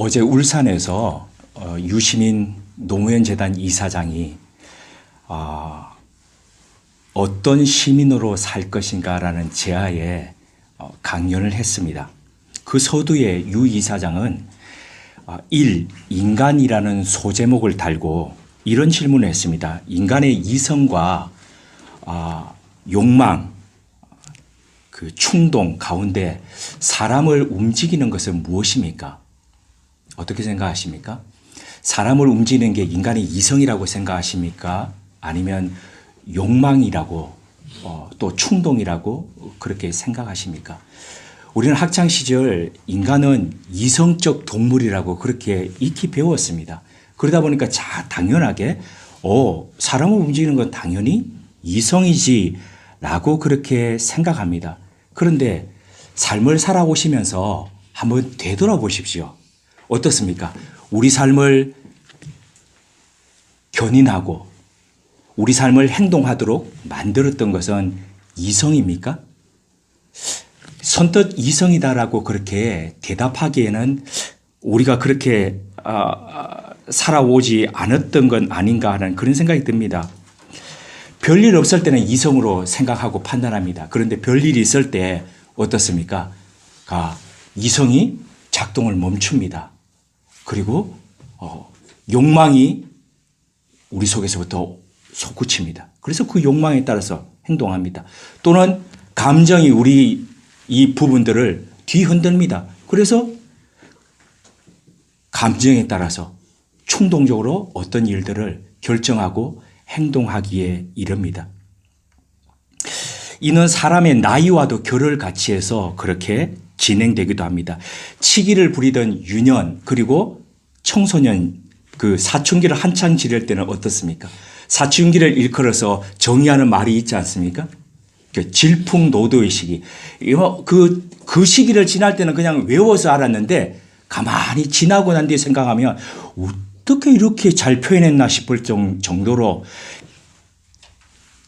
어제 울산에서 유시민 노무현 재단 이사장이 어떤 시민으로 살 것인가라는 제하에 강연을 했습니다. 그 서두에 유 이사장은 1. 인간이라는 소제목을 달고 이런 질문을 했습니다. 인간의 이성과 욕망, 그 충동 가운데 사람을 움직이는 것은 무엇입니까? 어떻게 생각하십니까? 사람을 움직이는 게 인간의 이성이라고 생각하십니까? 아니면 욕망이라고 또 충동이라고 그렇게 생각하십니까? 우리는 학창 시절 인간은 이성적 동물이라고 그렇게 익히 배웠습니다. 그러다 보니까 당연하게 사람을 움직이는 건 당연히 이성이지라고 그렇게 생각합니다. 그런데 삶을 살아오시면서 한번 되돌아보십시오. 어떻습니까? 우리 삶을 견인하고 우리 삶을 행동하도록 만들었던 것은 이성입니까? 선뜻 이성이다라고 그렇게 대답하기에는 우리가 그렇게 살아오지 않았던 건 아닌가 하는 그런 생각이 듭니다. 별일 없을 때는 이성으로 생각하고 판단합니다. 그런데 별일이 있을 때 어떻습니까? 이성이 작동을 멈춥니다. 그리고 욕망이 우리 속에서부터 솟구칩니다. 그래서 그 욕망에 따라서 행동합니다. 또는 감정이 우리 이 부분들을 뒤흔듭니다. 그래서 감정에 따라서 충동적으로 어떤 일들을 결정하고 행동하기에 이릅니다. 이는 사람의 나이와도 결을 같이 해서 그렇게 진행되기도 합니다. 치기를 부리던 유년 그리고 청소년 그 사춘기를 한창 지낼 때는 어떻습니까? 사춘기를 일컬어서 정의하는 말이 있지 않습니까? 질풍노도의 시기. 그 시기를 지날 때는 그냥 외워서 알았는데 가만히 지나고 난 뒤에 생각하면 어떻게 이렇게 잘 표현했나 싶을 정도로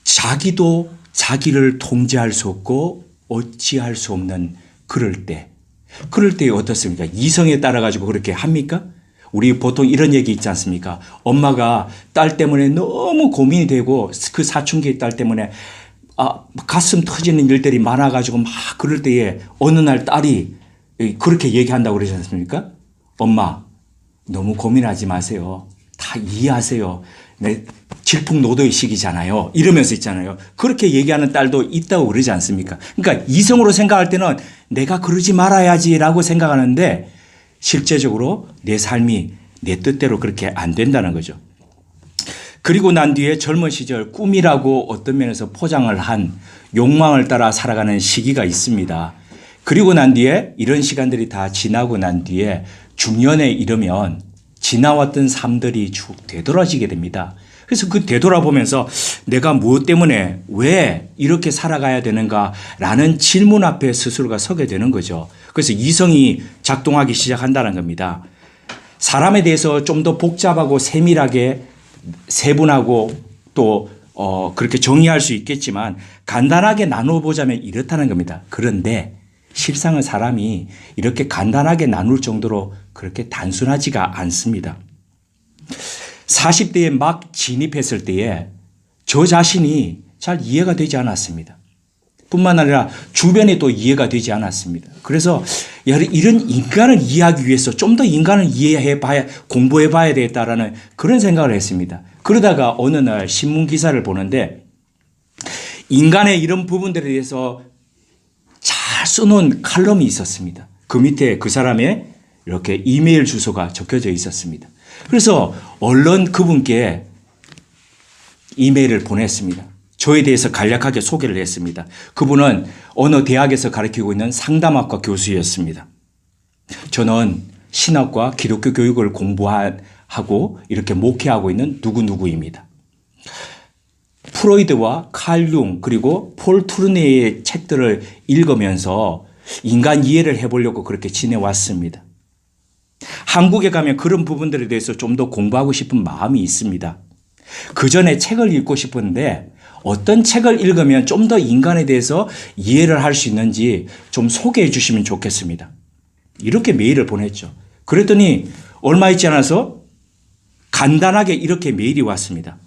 자기도 자기를 통제할 수 없고 어찌할 수 없는 그럴 때 어떻습니까? 이성에 따라 가지고 그렇게 합니까? 우리 보통 이런 얘기 있지 않습니까? 엄마가 딸 때문에 너무 고민이 되고 그 사춘기 딸 때문에 가슴 터지는 일들이 많아가지고 막 그럴 때에 어느 날 딸이 그렇게 얘기한다고 그러지 않습니까? 엄마 너무 고민하지 마세요. 다 이해하세요. 질풍노도의 시기잖아요. 이러면서 있잖아요. 그렇게 얘기하는 딸도 있다고 그러지 않습니까? 그러니까 이성으로 생각할 때는 내가 그러지 말아야지라고 생각하는데 실제적으로 내 삶이 내 뜻대로 그렇게 안 된다는 거죠. 그리고 난 뒤에 젊은 시절 꿈이라고 어떤 면에서 포장을 한 욕망을 따라 살아가는 시기가 있습니다. 그리고 난 뒤에 이런 시간들이 다 지나고 난 뒤에 중년에 이르면 지나왔던 삶들이 쭉 되돌아지게 됩니다. 그래서 그 되돌아보면서 내가 무엇 때문에 왜 이렇게 살아가야 되는가라는 질문 앞에 스스로가 서게 되는 거죠. 그래서 이성이 작동하기 시작한다는 겁니다. 사람에 대해서 좀 더 복잡하고 세밀하게 세분하고 또 그렇게 정의할 수 있겠지만 간단하게 나눠보자면 이렇다는 겁니다. 그런데 실상은 사람이 이렇게 간단하게 나눌 정도로 그렇게 단순하지가 않습니다. 40대에 막 진입했을 때에 저 자신이 잘 이해가 되지 않았습니다. 뿐만 아니라 주변에 또 이해가 되지 않았습니다. 그래서 이런 인간을 이해하기 위해서 좀 더 인간을 공부해 봐야 되겠다라는 그런 생각을 했습니다. 그러다가 어느 날 신문 기사를 보는데 인간의 이런 부분들에 대해서 잘 써놓은 칼럼이 있었습니다. 그 밑에 그 사람의 이렇게 이메일 주소가 적혀져 있었습니다. 그래서 얼른 그분께 이메일을 보냈습니다. 저에 대해서 간략하게 소개를 했습니다. 그분은 어느 대학에서 가르치고 있는 상담학과 교수였습니다. 저는 신학과 기독교 교육을 공부하고 이렇게 목회하고 있는 누구누구입니다. 프로이드와 칼 융 그리고 폴 투르네의 책들을 읽으면서 인간 이해를 해보려고 그렇게 지내왔습니다. 한국에 가면 그런 부분들에 대해서 좀 더 공부하고 싶은 마음이 있습니다. 그 전에 책을 읽고 싶은데 어떤 책을 읽으면 좀 더 인간에 대해서 이해를 할 수 있는지 좀 소개해 주시면 좋겠습니다. 이렇게 메일을 보냈죠. 그랬더니 얼마 있지 않아서 간단하게 이렇게 메일이 왔습니다.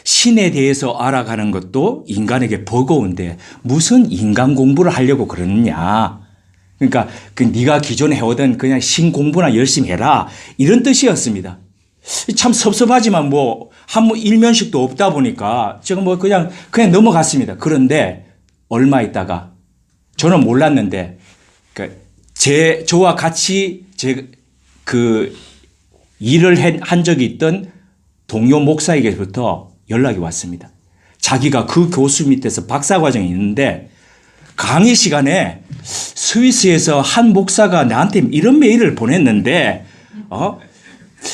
신에 대해서 알아가는 것도 인간에게 버거운데 무슨 인간 공부를 하려고 그러느냐. 그러니까 네가 기존에 해오던 그냥 신 공부나 열심히 해라. 이런 뜻이었습니다. 참 섭섭하지만 한 일면식도 없다 보니까 제가 그냥 넘어갔습니다. 그런데 얼마 있다가 저는 몰랐는데 저와 같이 일을 한 적이 있던 동료 목사에게부터 연락이 왔습니다. 자기가 그 교수 밑에서 박사과정이 있는데 강의 시간에 스위스에서 한 목사가 나한테 이런 메일을 보냈는데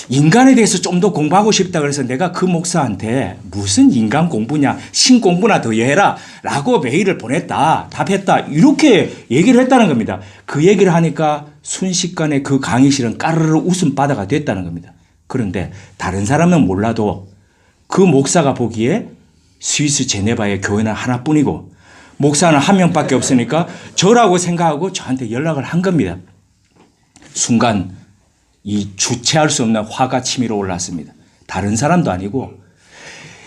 인간에 대해서 좀 더 공부하고 싶다 그래서 내가 그 목사한테 무슨 인간 공부냐 신 공부나 더 해라 라고 메일을 보냈다 답했다 이렇게 얘기를 했다는 겁니다. 그 얘기를 하니까 순식간에 그 강의실은 까르르 웃음바다가 됐다는 겁니다. 그런데 다른 사람은 몰라도 그 목사가 보기에 스위스 제네바의 교회는 하나뿐이고 목사는 한 명밖에 없으니까 저라고 생각하고 저한테 연락을 한 겁니다. 순간 이 주체할 수 없는 화가 치밀어 올랐습니다. 다른 사람도 아니고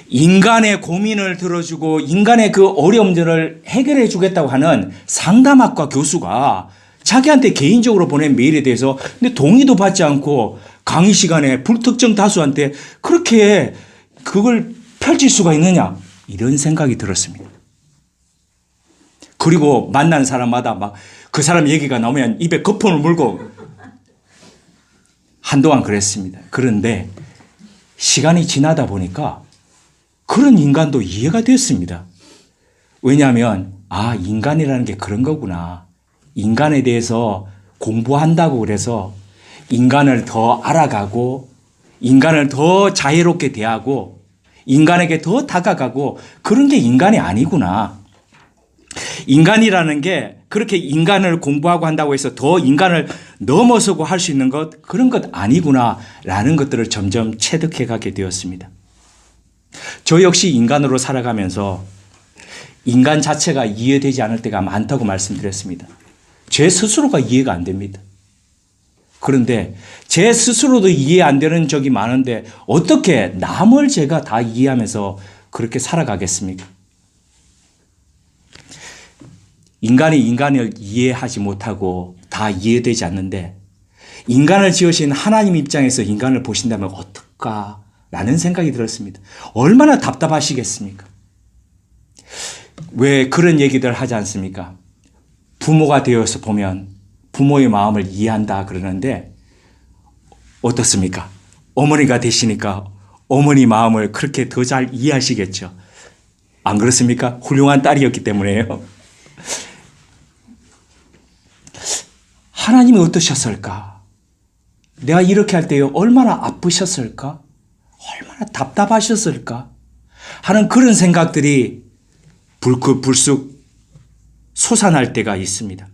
인간의 고민을 들어주고 인간의 그 어려움들을 해결해 주겠다고 하는 상담학과 교수가 자기한테 개인적으로 보낸 메일에 대해서 근데 동의도 받지 않고 강의 시간에 불특정 다수한테 그렇게 그걸 펼칠 수가 있느냐 이런 생각이 들었습니다. 그리고 만나는 사람마다 막 그 사람 얘기가 나오면 입에 거품을 물고 한동안 그랬습니다. 그런데 시간이 지나다 보니까 그런 인간도 이해가 됐습니다. 왜냐하면 인간이라는 게 그런 거구나. 인간에 대해서 공부한다고 그래서 인간을 더 알아가고 인간을 더 자유롭게 대하고 인간에게 더 다가가고 그런 게 인간이 아니구나. 인간이라는 게 그렇게 인간을 공부하고 한다고 해서 더 인간을 넘어서고 할 수 있는 것 그런 것 아니구나라는 것들을 점점 체득해 가게 되었습니다. 저 역시 인간으로 살아가면서 인간 자체가 이해되지 않을 때가 많다고 말씀드렸습니다. 제 스스로가 이해가 안 됩니다. 그런데 제 스스로도 이해 안 되는 적이 많은데 어떻게 남을 제가 다 이해하면서 그렇게 살아가겠습니까? 인간이 인간을 이해하지 못하고 다 이해되지 않는데 인간을 지으신 하나님 입장에서 인간을 보신다면 어떨까라는 생각이 들었습니다. 얼마나 답답하시겠습니까? 왜 그런 얘기들 하지 않습니까? 부모가 되어서 보면 부모의 마음을 이해한다 그러는데 어떻습니까? 어머니가 되시니까 어머니 마음을 그렇게 더 잘 이해하시겠죠. 안 그렇습니까? 훌륭한 딸이었기 때문에요. 하나님이 어떠셨을까? 내가 이렇게 할 때 얼마나 아프셨을까? 얼마나 답답하셨을까? 하는 그런 생각들이 불쑥 솟아날 때가 있습니다.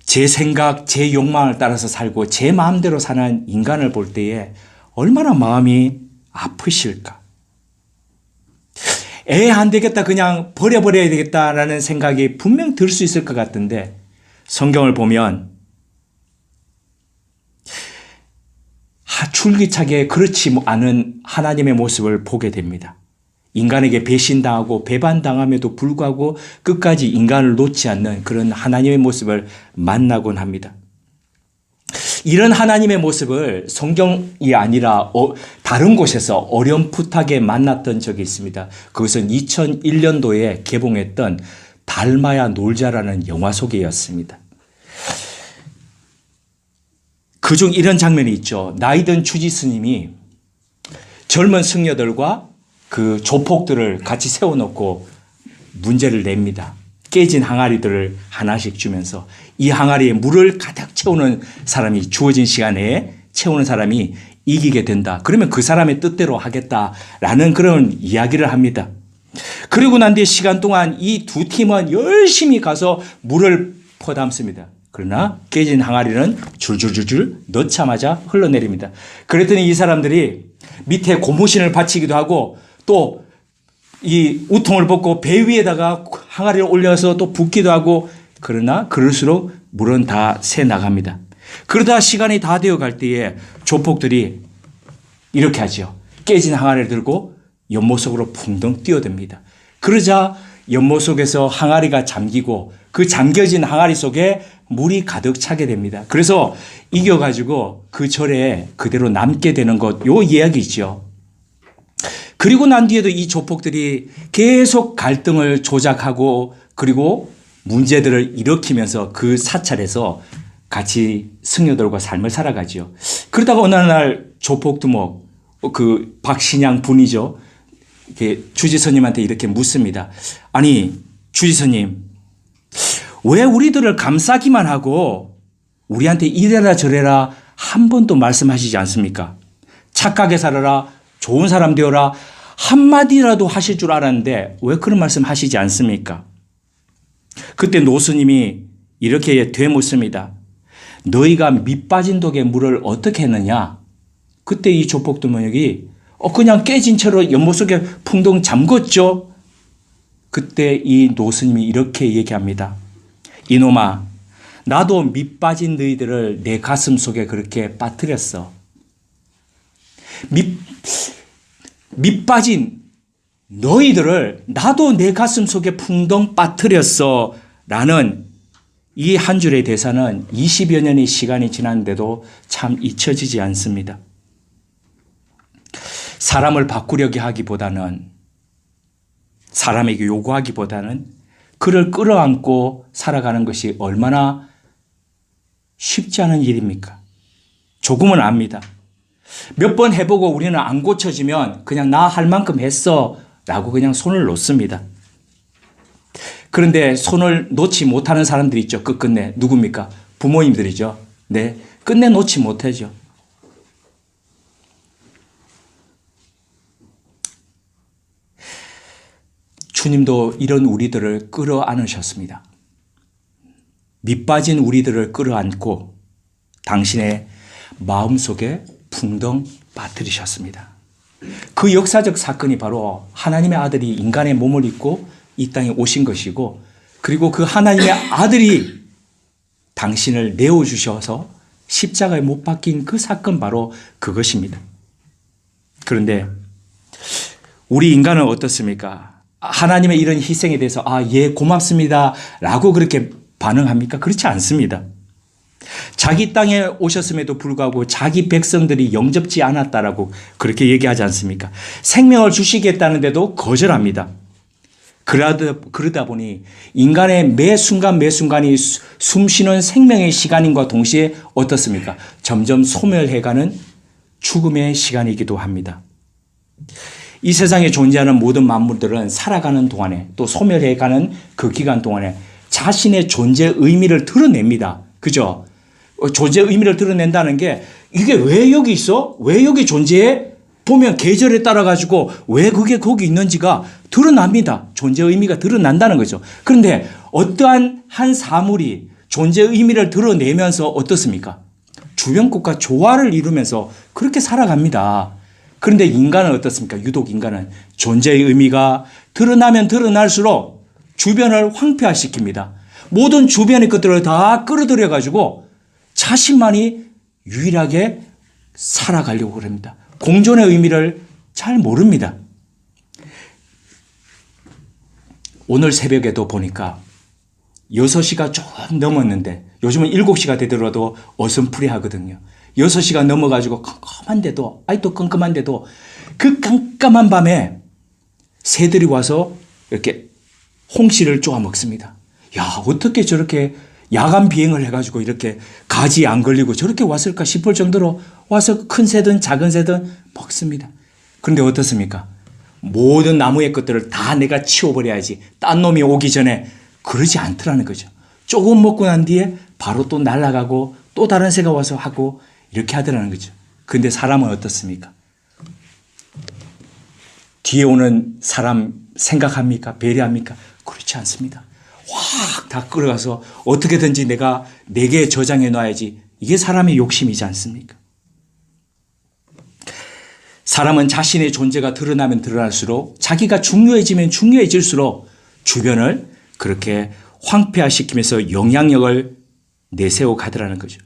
제 생각, 제 욕망을 따라서 살고 제 마음대로 사는 인간을 볼 때에 얼마나 마음이 아프실까? 안 되겠다, 그냥 버려버려야 되겠다라는 생각이 분명 들 수 있을 것 같은데 성경을 보면 줄기차게 그렇지 않은 하나님의 모습을 보게 됩니다. 인간에게 배신당하고 배반당함에도 불구하고 끝까지 인간을 놓지 않는 그런 하나님의 모습을 만나곤 합니다. 이런 하나님의 모습을 성경이 아니라 다른 곳에서 어렴풋하게 만났던 적이 있습니다. 그것은 2001년도에 개봉했던 닮아야 놀자라는 영화 속이었습니다. 그중 이런 장면이 있죠. 나이든 주지 스님이 젊은 승려들과 그 조폭들을 같이 세워놓고 문제를 냅니다. 깨진 항아리들을 하나씩 주면서 이 항아리에 물을 가득 채우는 사람이 주어진 시간에 채우는 사람이 이기게 된다. 그러면 그 사람의 뜻대로 하겠다라는 그런 이야기를 합니다. 그리고 난 뒤에 시간 동안 이 두 팀은 열심히 가서 물을 퍼담습니다. 그러나 깨진 항아리는 줄줄줄줄 넣자마자 흘러내립니다. 그랬더니 이 사람들이 밑에 고무신을 받치기도 하고 또 이 우통을 벗고 배 위에다가 항아리를 올려서 또 붓기도 하고 그러나 그럴수록 물은 다 새 나갑니다. 그러다 시간이 다 되어 갈 때에 조폭들이 이렇게 하죠. 깨진 항아리를 들고 연못 속으로 풍덩 뛰어듭니다. 그러자 연못 속에서 항아리가 잠기고 그 잠겨진 항아리 속에 물이 가득 차게 됩니다. 그래서 이겨가지고 그 절에 그대로 남게 되는 것, 요 이야기죠. 그리고 난 뒤에도 이 조폭들이 계속 갈등을 조작하고 그리고 문제들을 일으키면서 그 사찰에서 같이 승려들과 삶을 살아가죠. 그러다가 어느 날 조폭두목 그 박신양 분이죠. 주지스님한테 이렇게 묻습니다. 아니 주지스님, 왜 우리들을 감싸기만 하고 우리한테 이래라 저래라 한 번도 말씀하시지 않습니까? 착하게 살아라, 좋은 사람 되어라 한마디라도 하실 줄 알았는데 왜 그런 말씀 하시지 않습니까? 그때 노스님이 이렇게 되묻습니다. 너희가 밑 빠진 독에 물을 어떻게 했느냐? 그때 이 조폭두목이 그냥 깨진 채로 연못 속에 풍덩 잠궜죠. 그때 이 노스님이 이렇게 얘기합니다. 이놈아, 나도 밑 빠진 너희들을 내 가슴 속에 그렇게 빠뜨렸어. 밑 빠진 너희들을 나도 내 가슴 속에 풍덩 빠뜨렸어. 라는 이 한 줄의 대사는 20여 년의 시간이 지났는데도 참 잊혀지지 않습니다. 사람을 바꾸려고 하기보다는, 사람에게 요구하기보다는 그를 끌어안고 살아가는 것이 얼마나 쉽지 않은 일입니까? 조금은 압니다. 몇 번 해보고 우리는 안 고쳐지면 그냥 나 할 만큼 했어 라고 그냥 손을 놓습니다. 그런데 손을 놓지 못하는 사람들이 있죠. 끝끝내. 누굽니까? 부모님들이죠. 네, 끝내 놓지 못하죠. 주님도 이런 우리들을 끌어안으셨습니다. 밑빠진 우리들을 끌어안고 당신의 마음속에 풍덩 빠뜨리셨습니다. 그 역사적 사건이 바로 하나님의 아들이 인간의 몸을 입고 이 땅에 오신 것이고, 그리고 그 하나님의 아들이 당신을 내어주셔서 십자가에 못 박힌 그 사건, 바로 그것입니다. 그런데 우리 인간은 어떻습니까? 하나님의 이런 희생에 대해서 예, 고맙습니다 라고 그렇게 반응합니까? 그렇지 않습니다. 자기 땅에 오셨음에도 불구하고 자기 백성들이 영접지 않았다라고 그렇게 얘기하지 않습니까? 생명을 주시겠다는데도 거절합니다. 그러다 보니 인간의 매 순간 매 순간이 숨쉬는 생명의 시간인과 동시에 어떻습니까? 점점 소멸해가는 죽음의 시간이기도 합니다. 이 세상에 존재하는 모든 만물들은 살아가는 동안에, 또 소멸해가는 그 기간 동안에 자신의 존재 의미를 드러냅니다. 그죠? 존재 의미를 드러낸다는 게, 이게 왜 여기 있어? 왜 여기 존재해? 보면 계절에 따라 가지고 왜 그게 거기 있는지가 드러납니다. 존재 의미가 드러난다는 거죠. 그런데 어떠한 한 사물이 존재 의미를 드러내면서 어떻습니까? 주변 것과 조화를 이루면서 그렇게 살아갑니다. 그런데 인간은 어떻습니까? 유독 인간은 존재의 의미가 드러나면 드러날수록 주변을 황폐화시킵니다. 모든 주변의 것들을 다 끌어들여 가지고 자신만이 유일하게 살아가려고 그럽니다. 공존의 의미를 잘 모릅니다. 오늘 새벽에도 보니까 6시가 조금 넘었는데, 요즘은 7시가 되더라도 어슴푸레 하거든요. 6시가 넘어가지고 컴컴한데도, 또 컴컴한데도 그 깜깜한 밤에 새들이 와서 이렇게 홍시를 쪼아 먹습니다. 야, 어떻게 저렇게 야간 비행을 해가지고 이렇게 가지 안 걸리고 저렇게 왔을까 싶을 정도로 와서 큰 새든 작은 새든 먹습니다. 그런데 어떻습니까? 모든 나무의 것들을 다 내가 치워버려야지, 딴 놈이 오기 전에, 그러지 않더라는 거죠. 조금 먹고 난 뒤에 바로 또 날아가고 또 다른 새가 와서 하고 이렇게 하더라는 거죠. 그런데 사람은 어떻습니까? 뒤에 오는 사람 생각합니까? 배려합니까? 그렇지 않습니다. 확 다 끌어가서 어떻게든지 내가 내게 저장해 놔야지. 이게 사람의 욕심이지 않습니까? 사람은 자신의 존재가 드러나면 드러날수록, 자기가 중요해지면 중요해질수록 주변을 그렇게 황폐화시키면서 영향력을 내세워 가더라는 거죠.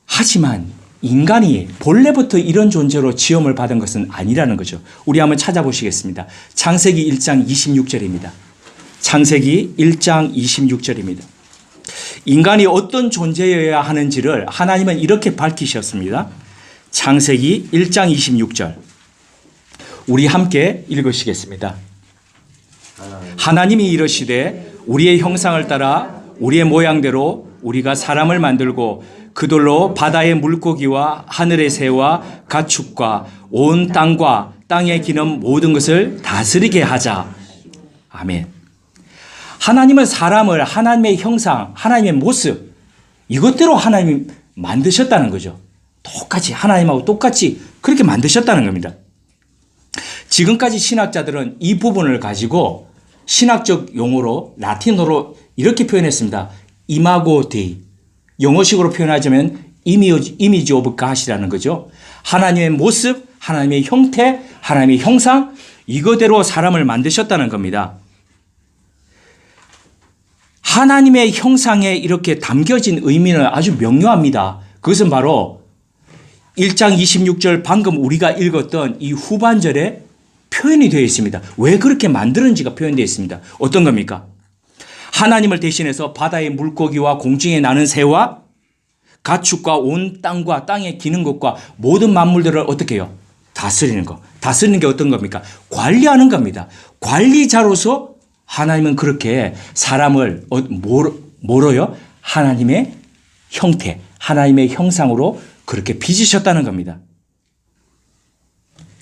하지만 인간이 본래부터 이런 존재로 지음을 받은 것은 아니라는 거죠. 우리 한번 찾아보시겠습니다. 창세기 1장 26절입니다. 창세기 1장 26절입니다. 인간이 어떤 존재여야 하는지를 하나님은 이렇게 밝히셨습니다. 창세기 1장 26절. 우리 함께 읽으시겠습니다. 하나님이 이르시되 우리의 형상을 따라 우리의 모양대로 우리가 사람을 만들고 그들로 바다의 물고기와 하늘의 새와 가축과 온 땅과 땅에 기는 모든 것을 다스리게 하자. 아멘. 하나님은 사람을 하나님의 형상, 하나님의 모습, 이것대로 하나님이 만드셨다는 거죠. 똑같이, 하나님하고 똑같이 그렇게 만드셨다는 겁니다. 지금까지 신학자들은 이 부분을 가지고 신학적 용어로 라틴어로 이렇게 표현했습니다. 이마고 데이. 영어식으로 표현하자면 이미지 오브 갓이라는 거죠. 하나님의 모습, 하나님의 형태, 하나님의 형상, 이거대로 사람을 만드셨다는 겁니다. 하나님의 형상에 이렇게 담겨진 의미는 아주 명료합니다. 그것은 바로 1장 26절 방금 우리가 읽었던 이 후반절에 표현이 되어 있습니다. 왜 그렇게 만드는지가 표현되어 있습니다. 어떤 겁니까? 하나님을 대신해서 바다의 물고기와 공중에 나는 새와 가축과 온 땅과 땅에 기는 것과 모든 만물들을 어떻게 해요? 다스리는 거. 다스리는 게 어떤 겁니까? 관리하는 겁니다. 관리자로서 하나님은 그렇게 사람을 뭐로요? 하나님의 형태, 하나님의 형상으로 그렇게 빚으셨다는 겁니다.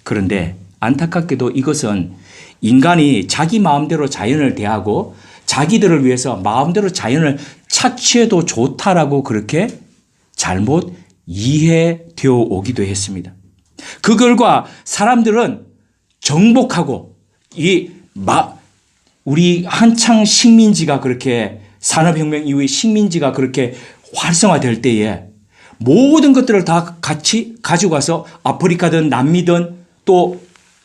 그런데 안타깝게도 이것은 인간이 자기 마음대로 자연을 대하고 자기들을 위해서 마음대로 자연을 착취해도 좋다라고 그렇게 잘못 이해되어 오기도 했습니다. 그 결과 사람들은 정복하고 우리 한창 식민지가 그렇게 산업혁명 이후에 식민지가 그렇게 활성화될 때에 모든 것들을 다 같이 가지고 가서 아프리카든 남미든 또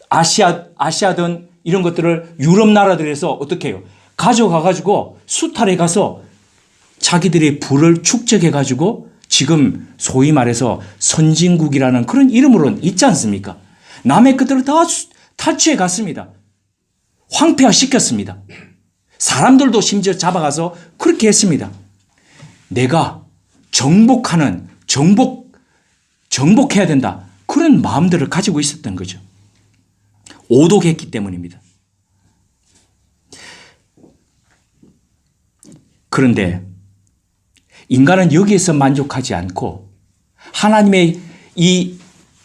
아시아든 이런 것들을 유럽 나라들에서 어떻게 해요? 가져가 가지고 수탈해 가서 자기들의 부를 축적해 가지고 지금 소위 말해서 선진국이라는 그런 이름으로는 있지 않습니까? 남의 것들을 다 탈취해 갔습니다. 황폐화 시켰습니다. 사람들도 심지어 잡아가서 그렇게 했습니다. 내가 정복해야 된다. 그런 마음들을 가지고 있었던 거죠. 오독했기 때문입니다. 그런데 인간은 여기에서 만족하지 않고 하나님의 이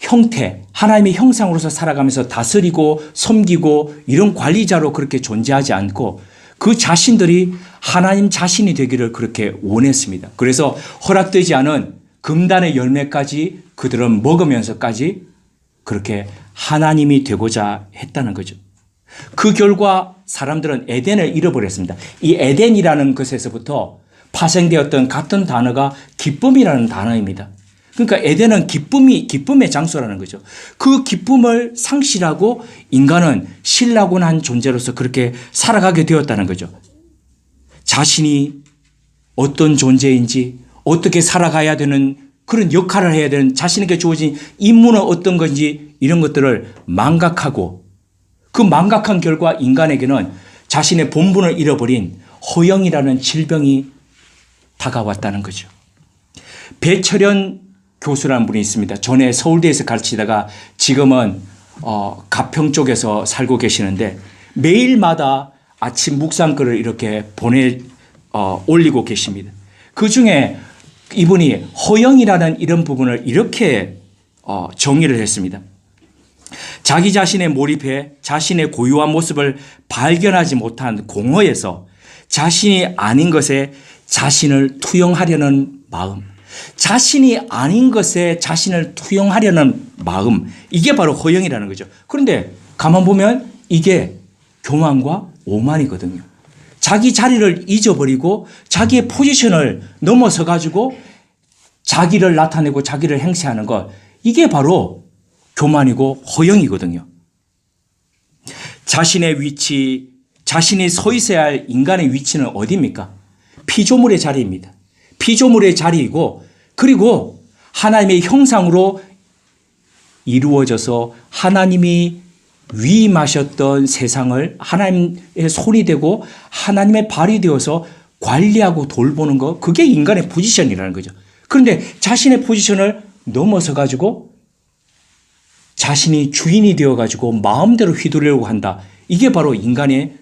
형태, 하나님의 형상으로서 살아가면서 다스리고 섬기고 이런 관리자로 그렇게 존재하지 않고 그 자신들이 하나님 자신이 되기를 그렇게 원했습니다. 그래서 허락되지 않은 금단의 열매까지 그들은 먹으면서까지 그렇게 하나님이 되고자 했다는 거죠. 그 결과 사람들은 에덴을 잃어버렸습니다. 이 에덴이라는 것에서부터 파생되었던 같은 단어가 기쁨이라는 단어입니다. 그러니까 에덴은 기쁨의 장소라는 거죠. 그 기쁨을 상실하고 인간은 신라곤한 존재로서 그렇게 살아가게 되었다는 거죠. 자신이 어떤 존재인지 어떻게 살아가야 되는 그런 역할을 해야 되는 자신에게 주어진 임무는 어떤 건지 이런 것들을 망각하고 그 망각한 결과 인간에게는 자신의 본분을 잃어버린 허영이라는 질병이 다가왔다는 거죠. 배철현 교수라는 분이 있습니다. 전에 서울대에서 가르치다가 지금은 가평 쪽에서 살고 계시는데 매일마다 아침 묵상글을 이렇게 올리고 계십니다. 그중에 이분이 허영이라는 이런 부분을 이렇게 정의를 했습니다. 자기 자신의 몰입해 자신의 고유한 모습을 발견하지 못한 공허에서 자신이 아닌 것에 자신을 투영하려는 마음, 자신이 아닌 것에 자신을 투영하려는 마음, 이게 바로 허영이라는 거죠. 그런데 가만 보면 이게 교만과 오만이거든요. 자기 자리를 잊어버리고 자기의 포지션을 넘어서 가지고 자기를 나타내고 자기를 행세하는 것, 이게 바로 교만이고 허영이거든요. 자신의 위치, 자신이 서 있어야 할 인간의 위치는 어디입니까? 피조물의 자리입니다. 피조물의 자리이고, 그리고 하나님의 형상으로 이루어져서 하나님이 위임하셨던 세상을 하나님의 손이 되고 하나님의 발이 되어서 관리하고 돌보는 것, 그게 인간의 포지션이라는 거죠. 그런데 자신의 포지션을 넘어서 가지고 자신이 주인이 되어 가지고 마음대로 휘두르려고 한다. 이게 바로 인간의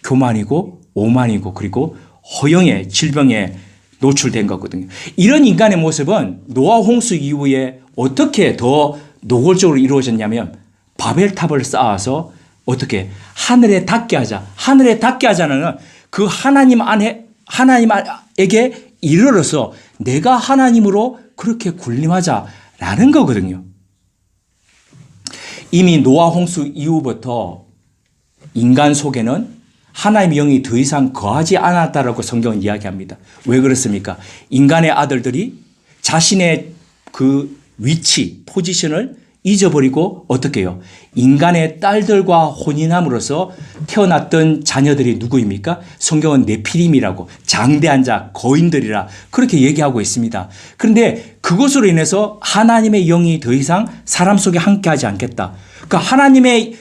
교만이고 오만이고 그리고 허영의 질병에 노출된 거거든요. 이런 인간의 모습은 노아 홍수 이후에 어떻게 더 노골적으로 이루어졌냐면 바벨탑을 쌓아서 어떻게 하늘에 닿게 하자. 하늘에 닿게 하자는 그 하나님에게 이르러서 내가 하나님으로 그렇게 군림하자라는 거거든요. 이미 노아 홍수 이후부터 인간 속에는 하나님의 영이 더 이상 거하지 않았다라고 성경은 이야기합니다. 왜 그렇습니까? 인간의 아들들이 자신의 그 위치, 포지션을 잊어버리고 어떻게 해요? 인간의 딸들과 혼인함으로써 태어났던 자녀들이 누구입니까? 성경은 네피림이라고 장대한 자, 거인들이라 그렇게 얘기하고 있습니다. 그런데 그것으로 인해서 하나님의 영이 더 이상 사람 속에 함께하지 않겠다. 그러니까 하나님의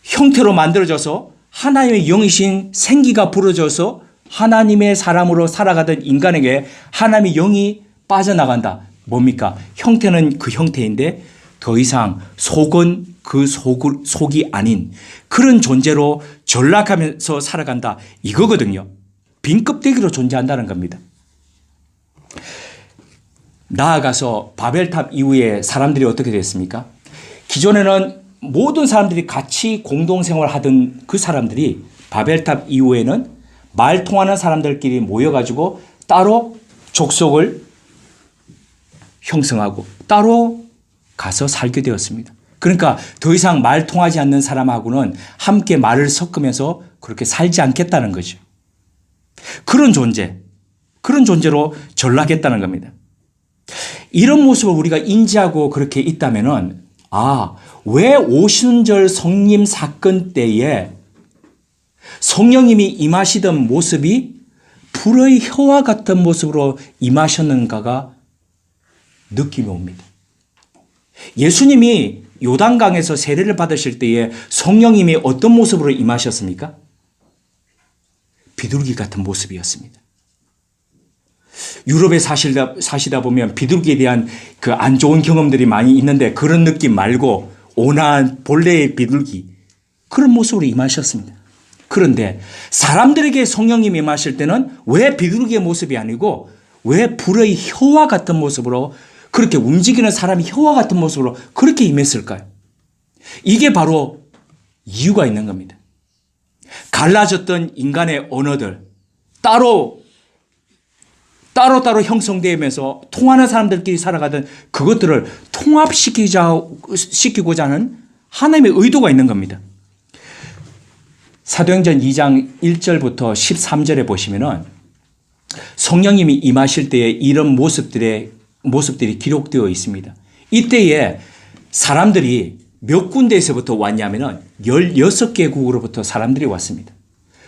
형태로 만들어져서 하나님의 영이신 생기가 불어져서 하나님의 사람으로 살아가던 인간에게 하나님의 영이 빠져나간다. 뭡니까? 형태는 그 형태인데 더 이상 속은 그 속이 아닌 그런 존재로 전락하면서 살아간다. 이거거든요. 빈 껍데기로 존재한다는 겁니다. 나아가서 바벨탑 이후에 사람들이 어떻게 됐습니까? 기존에는 모든 사람들이 같이 공동생활하던 그 사람들이 바벨탑 이후에는 말 통하는 사람들끼리 모여가지고 따로 족속을 형성하고 따로 가서 살게 되었습니다. 그러니까 더 이상 말 통하지 않는 사람하고는 함께 말을 섞으면서 그렇게 살지 않겠다는 거죠. 그런 존재로 전락했다는 겁니다. 이런 모습을 우리가 인지하고 그렇게 있다면은 왜 오순절 성림 사건 때에 성령님이 임하시던 모습이 불의 혀와 같은 모습으로 임하셨는가가 느낌이 옵니다. 예수님이 요단강에서 세례를 받으실 때에 성령님이 어떤 모습으로 임하셨습니까? 비둘기 같은 모습이었습니다. 유럽에 사시다 보면 비둘기에 대한 그 안 좋은 경험들이 많이 있는데 그런 느낌 말고 온화한 본래의 비둘기 그런 모습으로 임하셨습니다. 그런데 사람들에게 성령님이 임하실 때는 왜 비둘기의 모습이 아니고 왜 불의 혀와 같은 모습으로 그렇게 움직이는 사람이 혀와 같은 모습으로 그렇게 임했을까요? 이게 바로 이유가 있는 겁니다. 갈라졌던 인간의 언어들 따로 형성되면서 통하는 사람들끼리 살아가던 그것들을 통합시키고자 하는 하나님의 의도가 있는 겁니다. 사도행전 2장 1절부터 13절에 보시면은 성령님이 임하실 때에 이런 모습들이 기록되어 있습니다. 이때에 사람들이 몇 군데에서부터 왔냐면은 16개국으로부터 사람들이 왔습니다.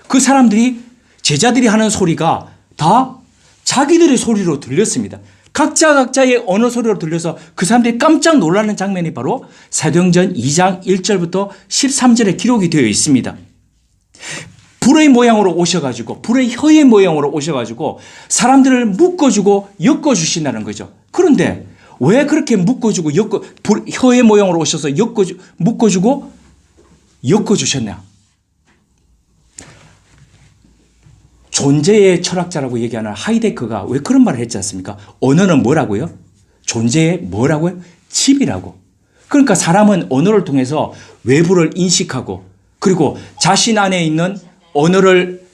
그 사람들이 제자들이 하는 소리가 다 자기들의 소리로 들렸습니다. 각자의 언어 소리로 들려서 그 사람들이 깜짝 놀라는 장면이 바로 사도행전 2장 1절부터 13절에 기록이 되어 있습니다. 불의 모양으로 오셔가지고 불의 혀의 모양으로 오셔가지고 사람들을 묶어주고 엮어주신다는 거죠. 그런데 왜 그렇게 묶어주고 혀의 모양으로 오셔서 묶어주고 엮어주셨냐? 존재의 철학자라고 얘기하는 하이데크가 왜 그런 말을 했지 않습니까? 언어는 뭐라고요? 존재의 뭐라고요? 칩이라고. 그러니까 사람은 언어를 통해서 외부를 인식하고 그리고 자신 안에 있는 언어를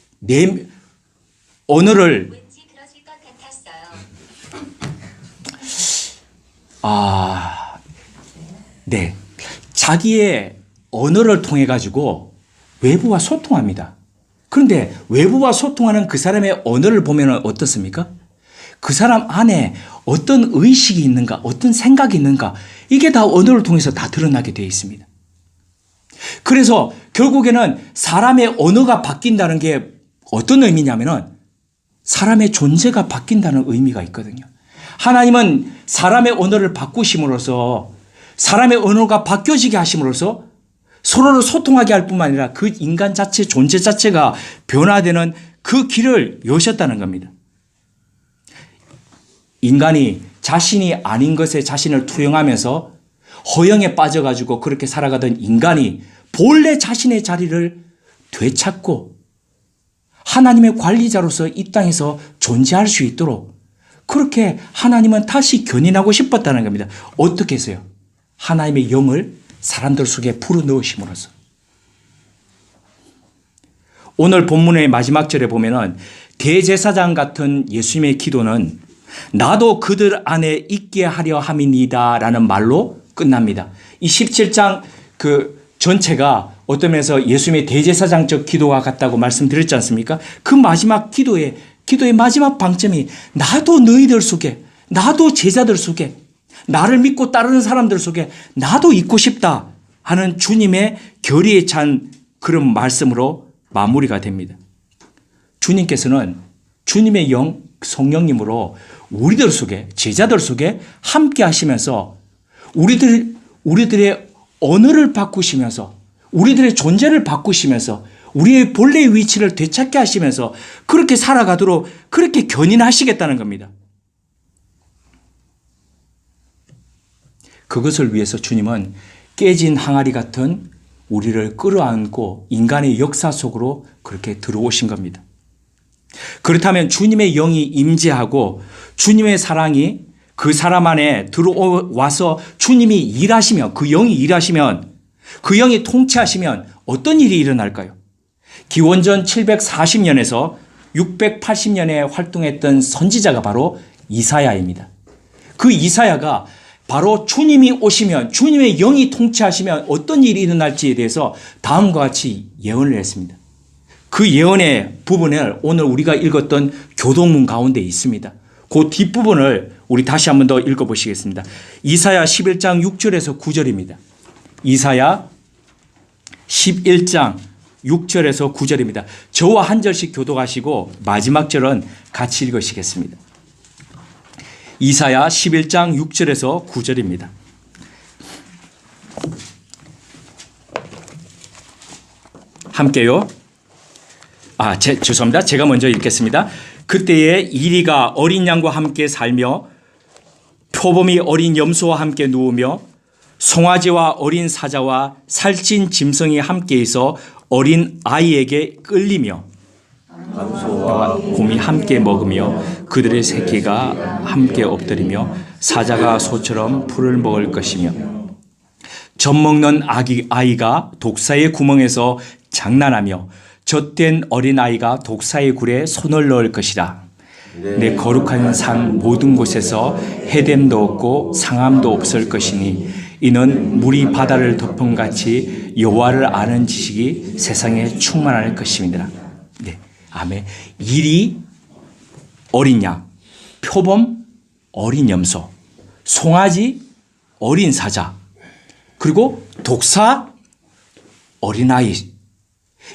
왠지 그러실 것 같았어요. 네. 자기의 언어를 통해 가지고 외부와 소통합니다. 그런데 외부와 소통하는 그 사람의 언어를 보면 어떻습니까? 그 사람 안에 어떤 의식이 있는가, 어떤 생각이 있는가, 이게 다 언어를 통해서 다 드러나게 되어 있습니다. 그래서 결국에는 사람의 언어가 바뀐다는 게 어떤 의미냐면은 사람의 존재가 바뀐다는 의미가 있거든요. 하나님은 사람의 언어를 바꾸심으로써 사람의 언어가 바뀌어지게 하심으로써 서로를 소통하게 할 뿐만 아니라 그 인간 자체, 존재 자체가 변화되는 그 길을 여셨다는 겁니다. 인간이 자신이 아닌 것에 자신을 투영하면서 허영에 빠져가지고 그렇게 살아가던 인간이 본래 자신의 자리를 되찾고 하나님의 관리자로서 이 땅에서 존재할 수 있도록 그렇게 하나님은 다시 견인하고 싶었다는 겁니다. 어떻게 해서요? 하나님의 영을 사람들 속에 불어넣으심으로써. 오늘 본문의 마지막 절에 보면은 대제사장 같은 예수님의 기도는 나도 그들 안에 있게 하려 함이니이다 라는 말로 끝납니다. 이 17장 그 전체가 어떤 면에서 예수님의 대제사장적 기도와 같다고 말씀드렸지 않습니까? 그 마지막 기도의 마지막 방점이 나도 너희들 속에, 나도 제자들 속에, 나를 믿고 따르는 사람들 속에 나도 있고 싶다 하는 주님의 결의에 찬 그런 말씀으로 마무리가 됩니다. 주님께서는 주님의 영, 성령님으로 우리들 속에, 제자들 속에 함께 하시면서 우리들의 언어를 바꾸시면서 우리들의 존재를 바꾸시면서 우리의 본래의 위치를 되찾게 하시면서 그렇게 살아가도록 그렇게 견인하시겠다는 겁니다. 그것을 위해서 주님은 깨진 항아리 같은 우리를 끌어안고 인간의 역사 속으로 그렇게 들어오신 겁니다. 그렇다면 주님의 영이 임재하고 주님의 사랑이 그 사람 안에 들어와서 주님이 일하시면, 그 영이 일하시면, 그 영이 통치하시면 어떤 일이 일어날까요? 기원전 740년에서 680년에 활동했던 선지자가 바로 이사야입니다. 그 이사야가 바로 주님이 오시면, 주님의 영이 통치하시면 어떤 일이 일어날지에 대해서 다음과 같이 예언을 했습니다. 그 예언의 부분을 오늘 우리가 읽었던 교동문 가운데 있습니다. 그 뒷부분을 우리 다시 한번 더 읽어보시겠습니다. 이사야 11장 6절에서 9절입니다. 이사야 11장 6절에서 9절입니다. 저와 한 절씩 교독하시고 마지막 절은 같이 읽으시겠습니다. 이사야 11장 6절에서 9절입니다. 함께요. 죄송합니다. 제가 먼저 읽겠습니다. 그때에 이리가 어린 양과 함께 살며 표범이 어린 염소와 함께 누우며 송아지와 어린 사자와 살찐 짐승이 함께 있어 어린 아이에게 끌리며 암소와 곰이 함께 먹으며 그들의 새끼가 함께 엎드리며 사자가 소처럼 풀을 먹을 것이며 젖 먹는 아이가 독사의 구멍에서 장난하며 젖된 어린아이가 독사의 굴에 손을 넣을 것이라. 내 거룩한 산 모든 곳에서 해됨도 없고 상함도 없을 것이니 이는 물이 바다를 덮음같이 여호와를 아는 지식이 세상에 충만할 것입니다. 네, 아멘. 이리 어린 양, 표범 어린 염소, 송아지 어린 사자, 그리고 독사 어린아이,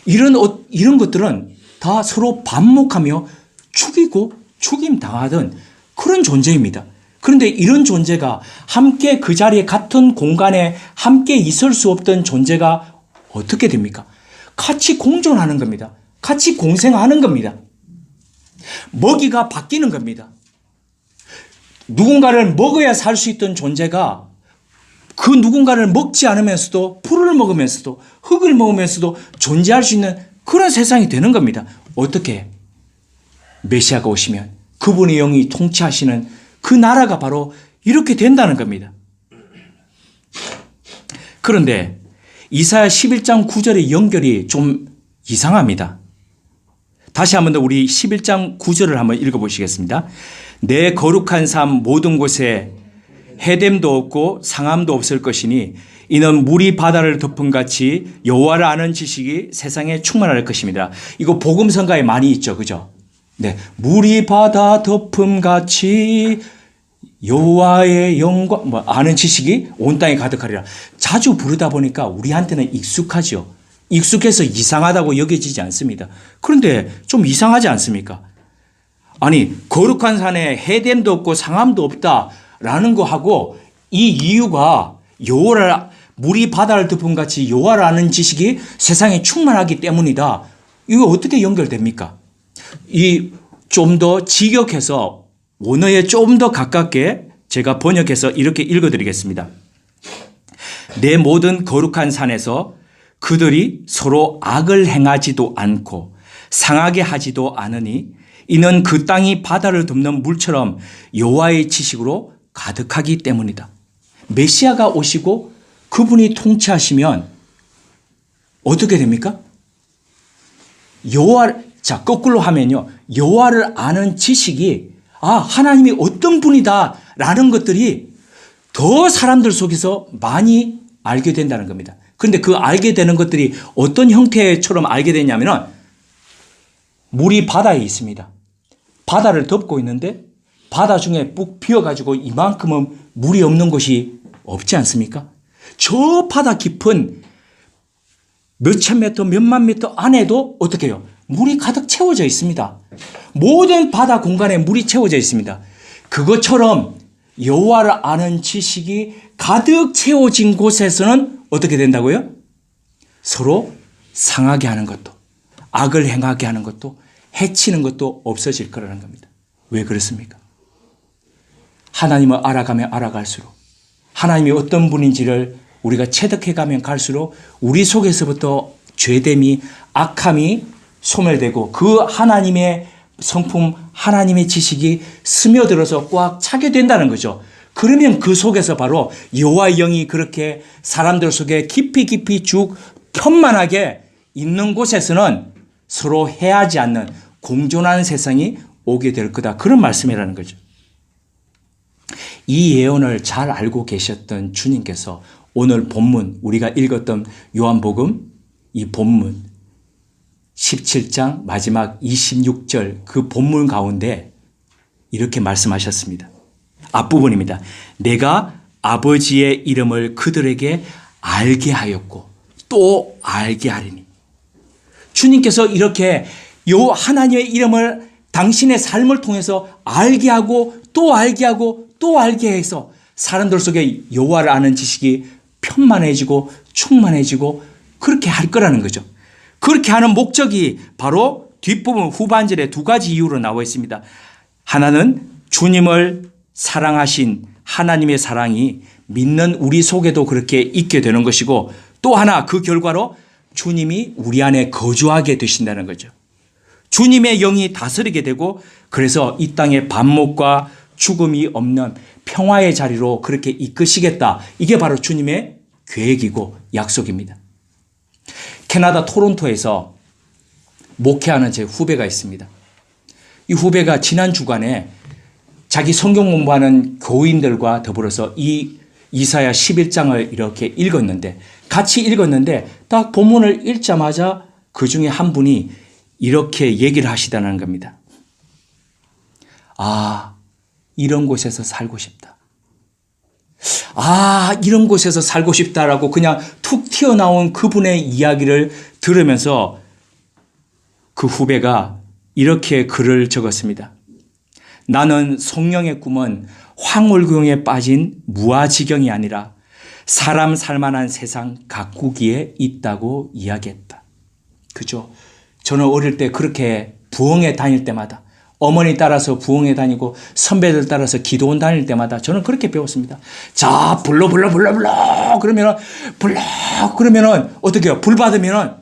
이런 것들은 다 서로 반목하며 죽이고 죽임당하던 그런 존재입니다. 그런데 이런 존재가 함께 그 자리에 같은 공간에 함께 있을 수 없던 존재가 어떻게 됩니까? 같이 공존하는 겁니다. 같이 공생하는 겁니다. 먹이가 바뀌는 겁니다. 누군가를 먹어야 살 수 있던 존재가 그 누군가를 먹지 않으면서도 풀을 먹으면서도 흙을 먹으면서도 존재할 수 있는 그런 세상이 되는 겁니다. 어떻게? 메시아가 오시면 그분의 영이 통치하시는 그 나라가 바로 이렇게 된다는 겁니다. 그런데 이사야 11장 9절의 연결이 좀 이상합니다. 다시 한번 더 우리 11장 9절을 한번 읽어보시겠습니다. 내 거룩한 삶 모든 곳에 해됨도 없고 상함도 없을 것이니 이는 물이 바다를 덮음같이 여호와를 아는 지식이 세상에 충만할 것입니다. 이거 복음성가에 많이 있죠. 그죠? 네. 물이 바다 덮음같이 여호와의 영광 아는 지식이 온 땅에 가득하리라. 자주 부르다 보니까 우리한테는 익숙하죠. 익숙해서 이상하다고 여겨지지 않습니다. 그런데 좀 이상하지 않습니까? 아니 거룩한 산에 해됨도 없고 상함도 없다라는 거하고 이 이유가 여호와를 물이 바다를 덮은 같이 여호와를 아는 지식이 세상에 충만하기 때문이다. 이거 어떻게 연결됩니까? 이 좀 더 직역해서 원어에 좀 더 가깝게 제가 번역해서 이렇게 읽어드리겠습니다. 내 모든 거룩한 산에서 그들이 서로 악을 행하지도 않고 상하게 하지도 않으니 이는 그 땅이 바다를 덮는 물처럼 여호와의 지식으로 가득하기 때문이다. 메시아가 오시고 그분이 통치하시면 어떻게 됩니까? 자, 거꾸로 하면요. 여호와를 아는 지식이 하나님이 어떤 분이다라는 것들이 더 사람들 속에서 많이 알게 된다는 겁니다. 그런데 그 알게 되는 것들이 어떤 형태처럼 알게 되냐면은 물이 바다에 있습니다. 바다를 덮고 있는데 바다 중에 뿍 비어가지고 이만큼은 물이 없는 곳이 없지 않습니까? 저 바다 깊은 몇천 미터, 몇만 미터 안에도 어떻게 해요? 물이 가득 채워져 있습니다. 모든 바다 공간에 물이 채워져 있습니다. 그것처럼 여호와를 아는 지식이 가득 채워진 곳에서는 어떻게 된다고요? 서로 상하게 하는 것도, 악을 행하게 하는 것도, 해치는 것도 없어질 거라는 겁니다. 왜 그렇습니까? 하나님을 알아가면 알아갈수록 하나님이 어떤 분인지를 우리가 체득해가면 갈수록 우리 속에서부터 죄됨이, 악함이 소멸되고 그 하나님의 성품, 하나님의 지식이 스며들어서 꽉 차게 된다는 거죠. 그러면 그 속에서 바로 여호와의 영이 그렇게 사람들 속에 깊이 깊이 쭉 편만하게 있는 곳에서는 서로 해하지 않는 공존하는 세상이 오게 될 거다. 그런 말씀이라는 거죠. 이 예언을 잘 알고 계셨던 주님께서 오늘 본문 우리가 읽었던 요한복음 이 본문 17장 마지막 26절 그 본문 가운데 이렇게 말씀하셨습니다. 앞부분입니다. 내가 아버지의 이름을 그들에게 알게 하였고 또 알게 하리니. 주님께서 이렇게 요 하나님의 이름을 당신의 삶을 통해서 알게 하고 또 알게 하고 또 알게 해서 사람들 속에 여호와를 아는 지식이 편만해지고 충만해지고 그렇게 할 거라는 거죠. 그렇게 하는 목적이 바로 뒷부분 후반절에 두 가지 이유로 나와 있습니다. 하나는 주님을 사랑하신 하나님의 사랑이 믿는 우리 속에도 그렇게 있게 되는 것이고 또 하나 그 결과로 주님이 우리 안에 거주하게 되신다는 거죠. 주님의 영이 다스리게 되고 그래서 이 땅에 반목과 죽음이 없는 평화의 자리로 그렇게 이끄시겠다. 이게 바로 주님의 계획이고 약속입니다. 캐나다 토론토에서 목회하는 제 후배가 있습니다. 이 후배가 지난 주간에 자기 성경 공부하는 교인들과 더불어서 이 이사야 11장을 이렇게 읽었는데 같이 읽었는데 딱 본문을 읽자마자 그 중에 한 분이 이렇게 얘기를 하시다는 겁니다. 이런 곳에서 살고 싶다. 이런 곳에서 살고 싶다라고 그냥 툭 튀어나온 그분의 이야기를 들으면서 그 후배가 이렇게 글을 적었습니다. 나는 성령의 꿈은 황홀경에 빠진 무아지경이 아니라 사람 살만한 세상 가꾸기에 있다고 이야기했다. 그죠? 저는 어릴 때 그렇게 부흥회 다닐 때마다 어머니 따라서 부흥회 다니고 선배들 따라서 기도원 다닐 때마다 저는 그렇게 배웠습니다. 자, 불러 그러면은 어떻게 해요? 불 받으면은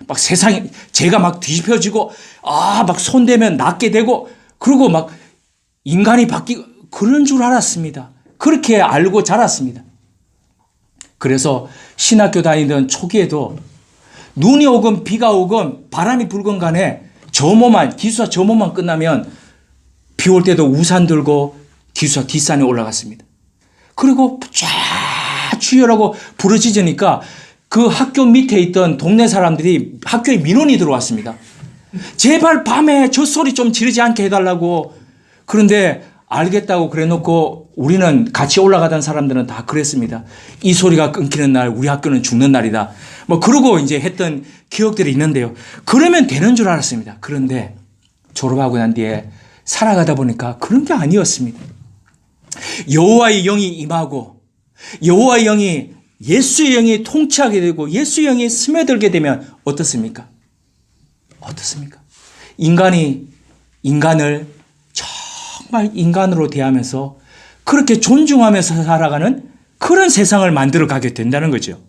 막 세상이 제가 막 뒤집혀지고 막 손대면 낫게 되고 그리고 막 인간이 바뀌고 그런 줄 알았습니다. 그렇게 알고 자랐습니다. 그래서 신학교 다니던 초기에도 눈이 오건 비가 오건 바람이 불건 간에 기숙사 점호만 끝나면 비 올 때도 우산 들고 기숙사 뒷산에 올라갔습니다. 그리고 쫙 주열하고 부르짖으니까 그 학교 밑에 있던 동네 사람들이 학교에 민원이 들어왔습니다. 제발 밤에 저 소리 좀 지르지 않게 해달라고. 그런데 알겠다고 그래 놓고 우리는 같이 올라가던 사람들은 다 그랬습니다. 이 소리가 끊기는 날 우리 학교는 죽는 날이다. 뭐 그러고 이제 했던 기억들이 있는데요. 그러면 되는 줄 알았습니다. 그런데 졸업하고 난 뒤에 살아가다 보니까 그런 게 아니었습니다. 여호와의 영이 임하고 여호와의 영이 예수의 영이 통치하게 되고 예수의 영이 스며들게 되면 어떻습니까? 어떻습니까? 인간이 인간을 정말 인간으로 대하면서 그렇게 존중하면서 살아가는 그런 세상을 만들어 가게 된다는 거죠.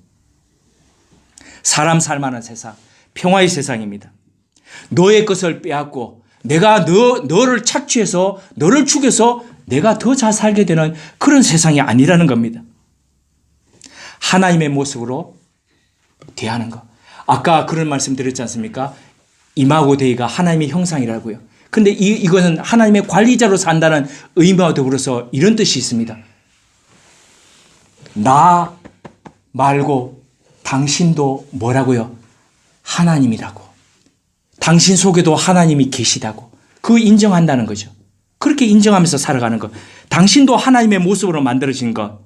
사람 살만한 세상, 평화의 세상입니다. 너의 것을 빼앗고 내가 너를 착취해서 너를 죽여서 내가 더 잘 살게 되는 그런 세상이 아니라는 겁니다. 하나님의 모습으로 대하는 것. 아까 그런 말씀 드렸지 않습니까? 이마고 데이가 하나님의 형상이라고요. 근데 이것은 하나님의 관리자로 산다는 의미와 더불어서 이런 뜻이 있습니다. 나 말고 당신도 뭐라고요? 하나님이라고. 당신 속에도 하나님이 계시다고. 그 인정한다는 거죠. 그렇게 인정하면서 살아가는 것. 당신도 하나님의 모습으로 만들어진 것.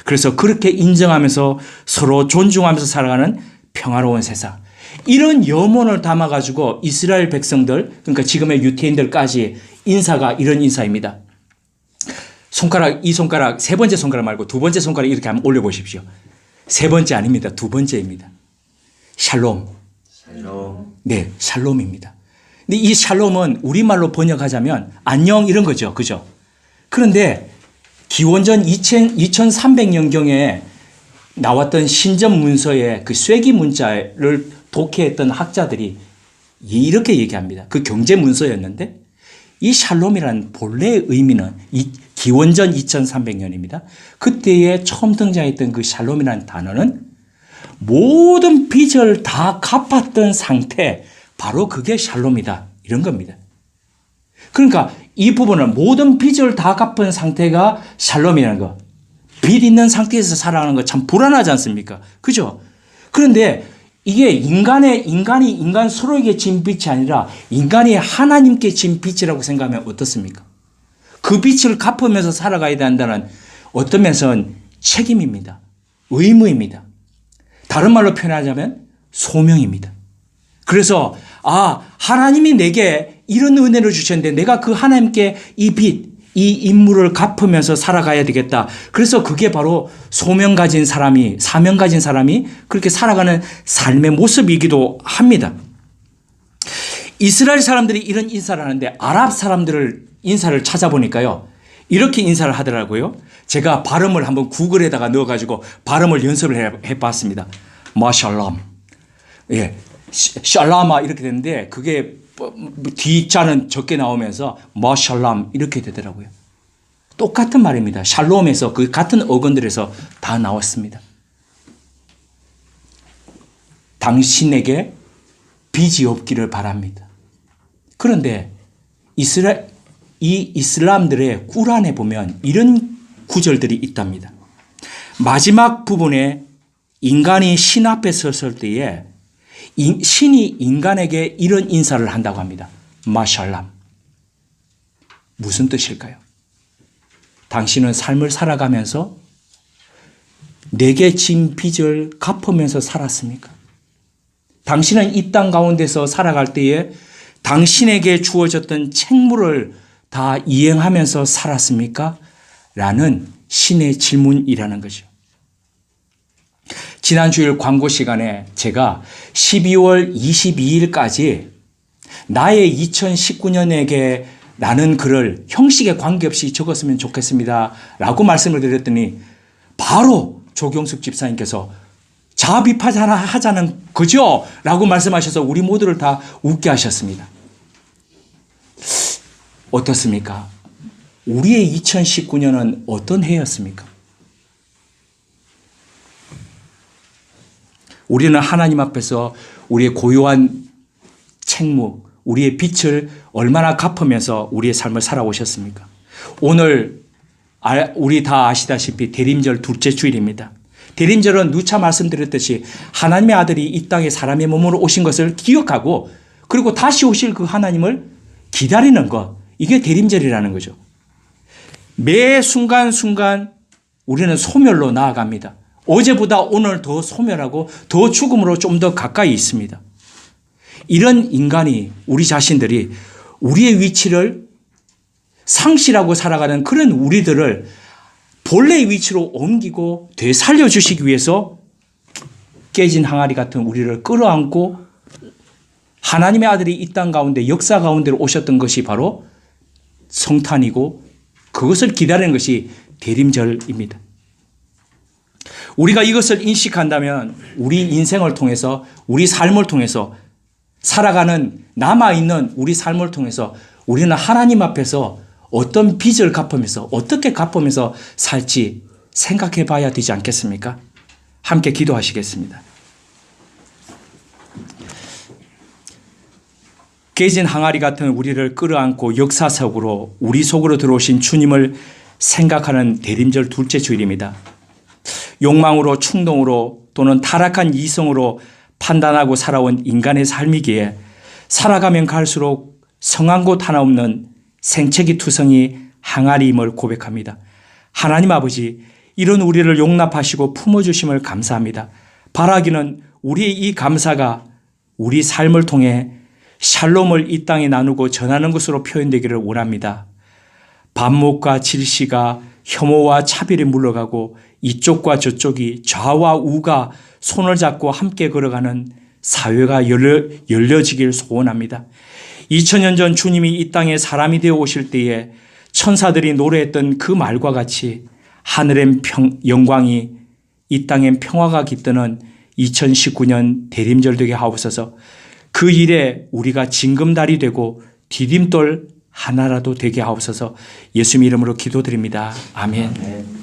그래서 그렇게 인정하면서 서로 존중하면서 살아가는 평화로운 세상. 이런 염원을 담아가지고 이스라엘 백성들, 그러니까 지금의 유태인들까지 인사가 이런 인사입니다. 이 손가락, 세 번째 손가락 말고 두 번째 손가락 이렇게 한번 올려보십시오. 세 번째 아닙니다. 두 번째입니다. 샬롬. 네, 샬롬입니다. 근데 이 샬롬은 우리말로 번역하자면 안녕 이런 거죠. 그죠? 그런데 기원전 2300년경에 나왔던 신전 문서의 그 쇠기 문자를 독해했던 학자들이 이렇게 얘기합니다. 그 경제 문서였는데 이 샬롬이라는 본래의 의미는 기원전 2300년입니다. 그때에 처음 등장했던 그 샬롬이라는 단어는 모든 빚을 다 갚았던 상태, 바로 그게 샬롬이다. 이런 겁니다. 그러니까 이 부분은 모든 빚을 다 갚은 상태가 샬롬이라는 거. 빚 있는 상태에서 살아가는 거 참 불안하지 않습니까? 그죠? 그런데 이게 인간이 인간 서로에게 진 빚이 아니라 인간이 하나님께 진 빚이라고 생각하면 어떻습니까? 그 빚을 갚으면서 살아가야 된다는 어떤 면에서는 책임입니다. 의무입니다. 다른 말로 표현하자면 소명입니다. 그래서 하나님이 내게 이런 은혜를 주셨는데 내가 그 하나님께 이 빚, 이 임무를 갚으면서 살아가야 되겠다. 그래서 그게 바로 사명 가진 사람이 그렇게 살아가는 삶의 모습이기도 합니다. 이스라엘 사람들이 이런 인사를 하는데 아랍 사람들을 인사를 찾아보니까요. 이렇게 인사를 하더라고요. 제가 발음을 한번 구글에다가 넣어가지고 발음을 연습을 해봤습니다. 마샬람. 예. 샬라마 이렇게 되는데 그게 D자는 적게 나오면서 마샬람 이렇게 되더라고요. 똑같은 말입니다. 샬롬에서 그 같은 어근들에서 다 나왔습니다. 당신에게 빚이 없기를 바랍니다. 그런데 이슬람들의 꾸란에 보면 이런 구절들이 있답니다. 마지막 부분에 인간이 신 앞에 섰을 때에 신이 인간에게 이런 인사를 한다고 합니다. 마샬람. 무슨 뜻일까요? 당신은 삶을 살아가면서 내게 진 빚을 갚으면서 살았습니까? 당신은 이 땅 가운데서 살아갈 때에 당신에게 주어졌던 책무를 다 이행하면서 살았습니까? 라는 신의 질문이라는 거죠. 지난 주일 광고 시간에 제가 12월 22일까지 나의 2019년에게 라는 글을 형식에 관계없이 적었으면 좋겠습니다. 라고 말씀을 드렸더니 바로 조경숙 집사님께서 자비하자는 거죠? 라고 말씀하셔서 우리 모두를 다 웃게 하셨습니다. 어떻습니까? 우리의 2019년은 어떤 해였습니까? 우리는 하나님 앞에서 우리의 고요한 책무, 우리의 빚을 얼마나 갚으면서 우리의 삶을 살아오셨습니까? 오늘 우리 다 아시다시피 대림절 둘째 주일입니다. 대림절은 누차 말씀드렸듯이 하나님의 아들이 이 땅에 사람의 몸으로 오신 것을 기억하고 그리고 다시 오실 그 하나님을 기다리는 것, 이게 대림절이라는 거죠. 매 순간순간 우리는 소멸로 나아갑니다. 어제보다 오늘 더 소멸하고 더 죽음으로 좀 더 가까이 있습니다. 이런 인간이 우리 자신들이 우리의 위치를 상실하고 살아가는 그런 우리들을 본래의 위치로 옮기고 되살려 주시기 위해서 깨진 항아리 같은 우리를 끌어안고 하나님의 아들이 이 땅 가운데 역사 가운데로 오셨던 것이 바로 성탄이고 그것을 기다리는 것이 대림절입니다. 우리가 이것을 인식한다면 우리 인생을 통해서 우리 삶을 통해서 살아가는 남아있는 우리 삶을 통해서 우리는 하나님 앞에서 어떤 빚을 갚으면서 어떻게 갚으면서 살지 생각해 봐야 되지 않겠습니까? 함께 기도하시겠습니다. 깨진 항아리 같은 우리를 끌어안고 역사 속으로 우리 속으로 들어오신 주님을 생각하는 대림절 둘째 주일입니다. 욕망으로 충동으로 또는 타락한 이성으로 판단하고 살아온 인간의 삶이기에 살아가면 갈수록 성한 곳 하나 없는 생채기 투성이 항아리임을 고백합니다. 하나님 아버지, 이런 우리를 용납하시고 품어주심을 감사합니다. 바라기는 우리의 이 감사가 우리 삶을 통해 샬롬을 이 땅에 나누고 전하는 것으로 표현되기를 원합니다. 반목과 질시가 혐오와 차별이 물러가고 이쪽과 저쪽이 좌와 우가 손을 잡고 함께 걸어가는 사회가 열려지길 소원합니다. 2000년 전 주님이 이 땅에 사람이 되어 오실 때에 천사들이 노래했던 그 말과 같이 하늘엔 영광이 이 땅엔 평화가 깃드는 2019년 대림절 되게 하옵소서. 그 일에 우리가 징검다리 되고 디딤돌 하나라도 되게 하옵소서. 예수님 이름으로 기도드립니다. 아멘.